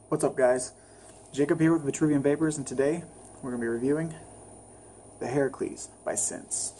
What's up, guys? Jacob here with Vitruvian Vapors, and today we're going to be reviewing the Herakles by Sense.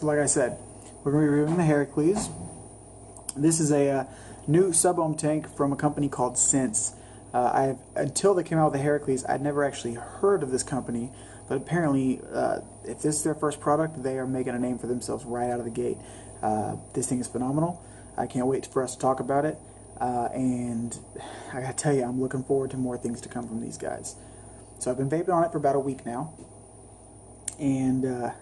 Like I said, we're going to be reviewing the Herakles. This is a new Sub-Ohm tank from a company called Sense. Until they came out with the Herakles, I'd never actually heard of this company, but apparently, if this is their first product, they are making a name for themselves right out of the gate. This thing is phenomenal. I can't wait for us to talk about it, and I gotta tell you, I'm looking forward to more things to come from these guys. So I've been vaping on it for about a week now, and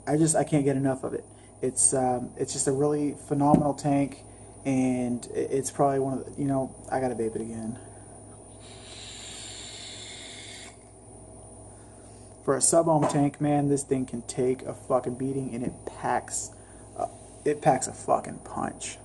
I can't get enough of it. It's just a really phenomenal tank, and it's probably one of the, I gotta vape it again. For a Sub-Ohm tank, man, this thing can take a fucking beating, and it packs a fucking punch.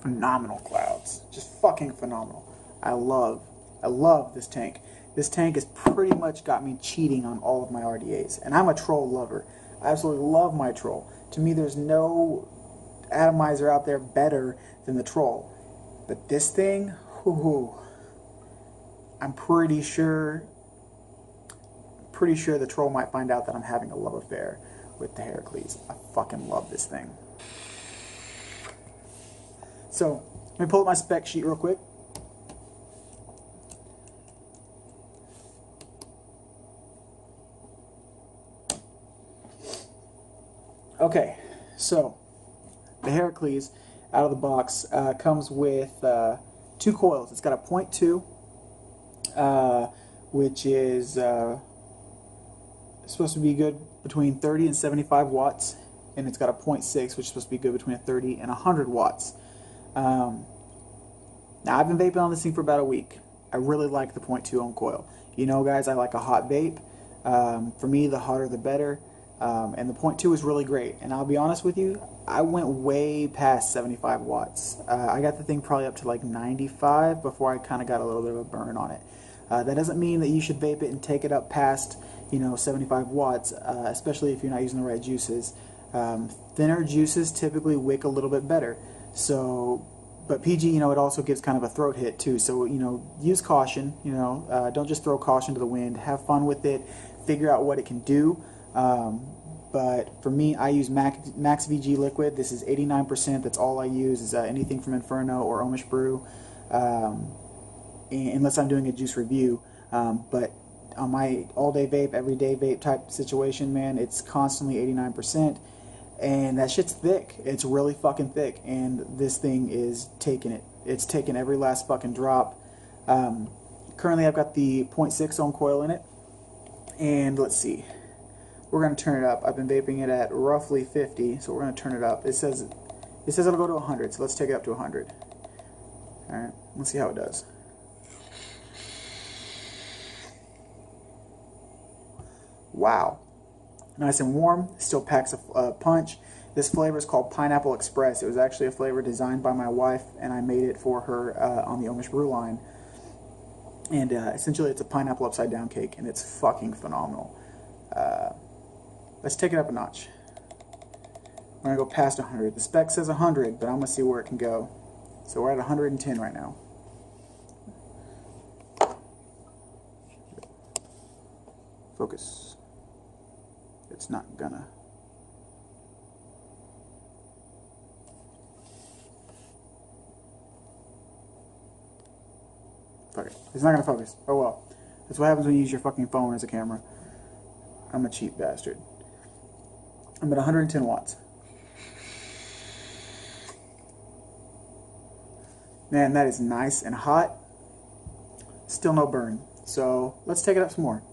Phenomenal clouds, just fucking phenomenal. I love this tank. This tank has pretty much got me cheating on all of my RDAs, and I'm a troll lover. I absolutely love my troll. To me, there's no atomizer out there better than the troll. But this thing, I'm pretty sure the troll might find out that I'm having a love affair with the Herakles. I fucking love this thing. So, let me pull up my spec sheet real quick. Okay, so the Herakles out of the box comes with 2 coils. It's got a 0.2, which is supposed to be good between 30 and 75 watts, and it's got a 0.6, which is supposed to be good between 30 and 100 watts. Now, I've been vaping on this thing for about a week. I really like the 0.2 ohm coil. You know, guys, I like a hot vape. For me, the hotter the better. And the 0.2 is really great. And I'll be honest with you, I went way past 75 watts. I got the thing probably up to like 95 before I kind of got a little bit of a burn on it. That doesn't mean that you should vape it and take it up past, 75 watts, especially if you're not using the right juices. Thinner juices typically wick a little bit better. So, but PG, it also gives kind of a throat hit too. So, use caution. Don't just throw caution to the wind. Have fun with it. Figure out what it can do. But for me, I use Max VG liquid. This is 89%. That's all I use. Is anything from Inferno or Omish Brew, unless I'm doing a juice review. But on my all-day vape, everyday vape type situation, man, it's constantly 89%. And that shit's thick. It's really fucking thick. And this thing is taking it. It's taking every last fucking drop. Currently, I've got the 0.6 ohm coil in it. And let's see. We're going to turn it up. I've been vaping it at roughly 50, so we're going to turn it up. It says it'll go to 100, so let's take it up to 100. Alright, let's see how it does. Wow. Nice and warm, still packs a punch. This flavor is called Pineapple Express. It was actually a flavor designed by my wife, and I made it for her on the Omish Brew line. And essentially it's a pineapple upside down cake, and it's fucking phenomenal. Let's take it up a notch. We're going to go past 100. The spec says 100, but I'm going to see where it can go. So we're at 110 right now. Focus. It's not gonna. Fuck it. It's not gonna focus. Oh well. That's what happens when you use your fucking phone as a camera. I'm a cheap bastard. I'm at 110 watts. Man, that is nice and hot. Still no burn. So let's take it up some more.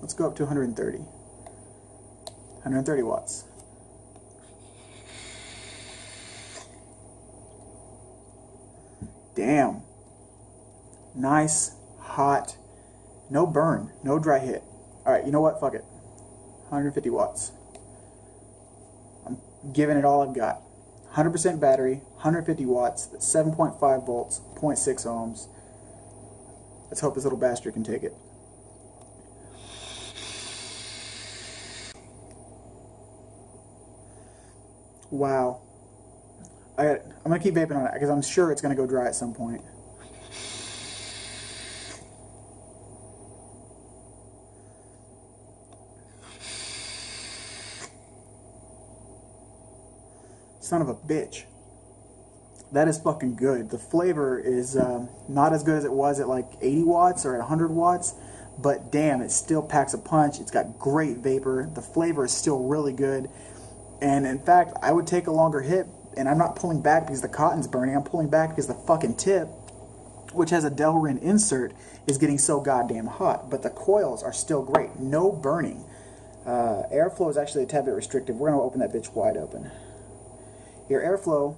Let's go up to 130. 130 watts. Damn. Nice, hot, no burn, no dry hit. Alright, you know what? Fuck it. 150 watts. I'm giving it all I've got. 100% battery, 150 watts, 7.5 volts, 0.6 ohms. Let's hope this little bastard can take it. Wow. I'm going to keep vaping on it because I'm sure it's going to go dry at some point. Son of a bitch. That is fucking good. The flavor is not as good as it was at like 80 watts or at 100 watts, but damn, it still packs a punch. It's got great vapor. The flavor is still really good. And in fact, I would take a longer hit, and I'm not pulling back because the cotton's burning. I'm pulling back because the fucking tip, which has a Delrin insert, is getting so goddamn hot. But the coils are still great. No burning. Airflow is actually a tad bit restrictive. We're going to open that bitch wide open. Your airflow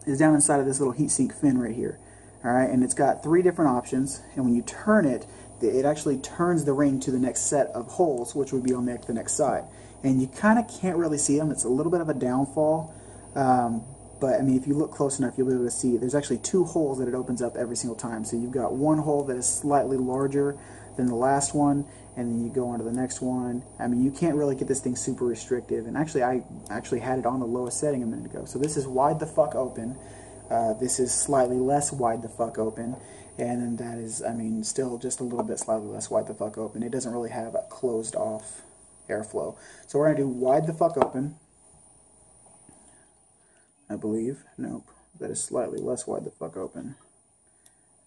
is down inside of this little heatsink fin right here. Alright, and it's got 3 different options, and when you turn it, it actually turns the ring to the next set of holes, which would be on the next side. And you kind of can't really see them. It's a little bit of a downfall, but I mean, if you look close enough, you'll be able to see there's actually 2 holes that it opens up every single time. So you've got one hole that is slightly larger than the last one, and then you go on to the next one. I mean, you can't really get this thing super restrictive. And actually, I actually had it on the lowest setting a minute ago. So this is wide the fuck open. This is slightly less wide the fuck open. And then that is, I mean, still just a little bit slightly less wide the fuck open. It doesn't really have a closed off airflow. So we're going to do wide the fuck open. I believe. Nope. That is slightly less wide the fuck open.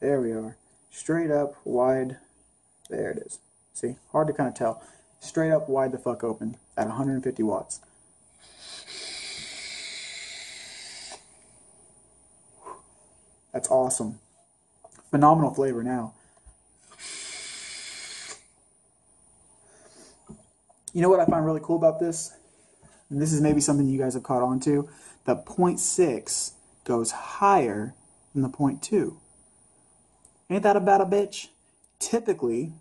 There we are. Straight up, wide. There it is. See? Hard to kind of tell. Straight up, wide the fuck open at 150 watts. That's awesome. Phenomenal flavor now. You know what I find really cool about this? And this is maybe something you guys have caught on to. The 0.6 goes higher than the 0.2. Ain't that about a bitch? Typically,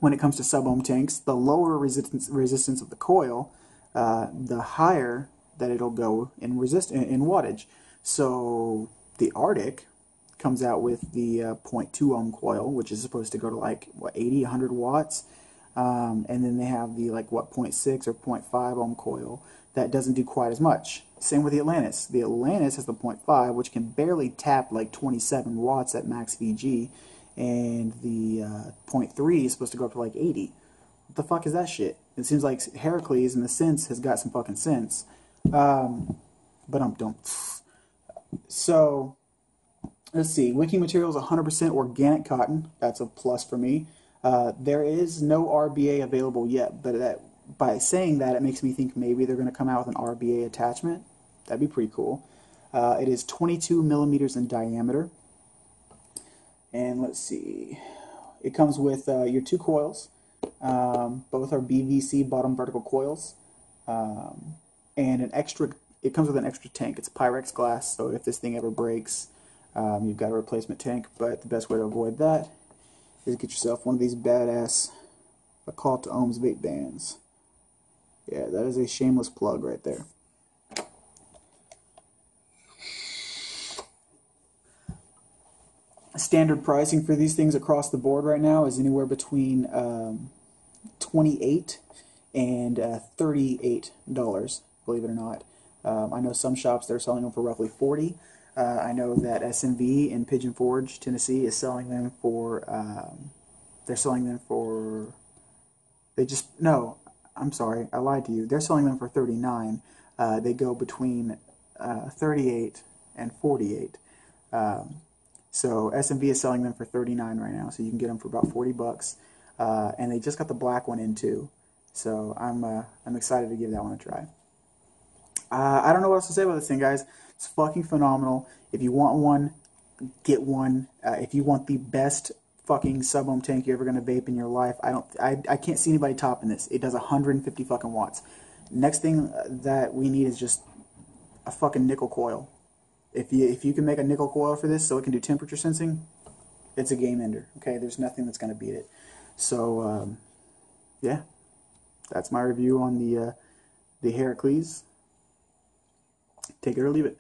when it comes to sub-ohm tanks, the lower resistance of the coil, the higher that it'll go in wattage. So the Arctic comes out with the 0.2 ohm coil, which is supposed to go to like, what, 80, 100 watts. And then they have the, like, what, 0.6 or 0.5 ohm coil that doesn't do quite as much. Same with the Atlantis. The Atlantis has the 0.5, which can barely tap like 27 watts at max VG. And the 0.3 is supposed to go up to like 80. What the fuck is that shit? It seems like Herakles, in the sense, has got some fucking sense. But don't. So, let's see. Wicking material is 100% organic cotton. That's a plus for me. There is no RBA available yet, but by saying that, it makes me think maybe they're going to come out with an RBA attachment. That'd be pretty cool. It is 22 millimeters in diameter. And let's see. It comes with your 2 coils. Both are BVC bottom vertical coils. And an extra. It comes with an extra tank. It's Pyrex glass, so if this thing ever breaks, you've got a replacement tank. But the best way to avoid that is get yourself one of these badass Call to Ohms vape bands. Yeah, that is a shameless plug right there. Standard pricing for these things across the board right now is anywhere between $28 and $38, believe it or not. I know some shops they're selling them for roughly $40. I know that SMV in Pigeon Forge, Tennessee, is selling them for. They're selling them for. No, I'm sorry, I lied to you. They're selling them for $39. They go between $38 and $48. So SMV is selling them for $39 right now, so you can get them for about $40. And they just got the black one in too, so I'm excited to give that one a try. I don't know what else to say about this thing, guys. It's fucking phenomenal. If you want one, get one. If you want the best fucking Sub-Ohm tank you're ever gonna vape in your life, I can't see anybody topping this. It does 150 fucking watts. Next thing that we need is just a fucking nickel coil. If you can make a nickel coil for this so it can do temperature sensing, it's a game ender. Okay, there's nothing that's gonna beat it. So yeah, that's my review on the Herakles. Take it or leave it.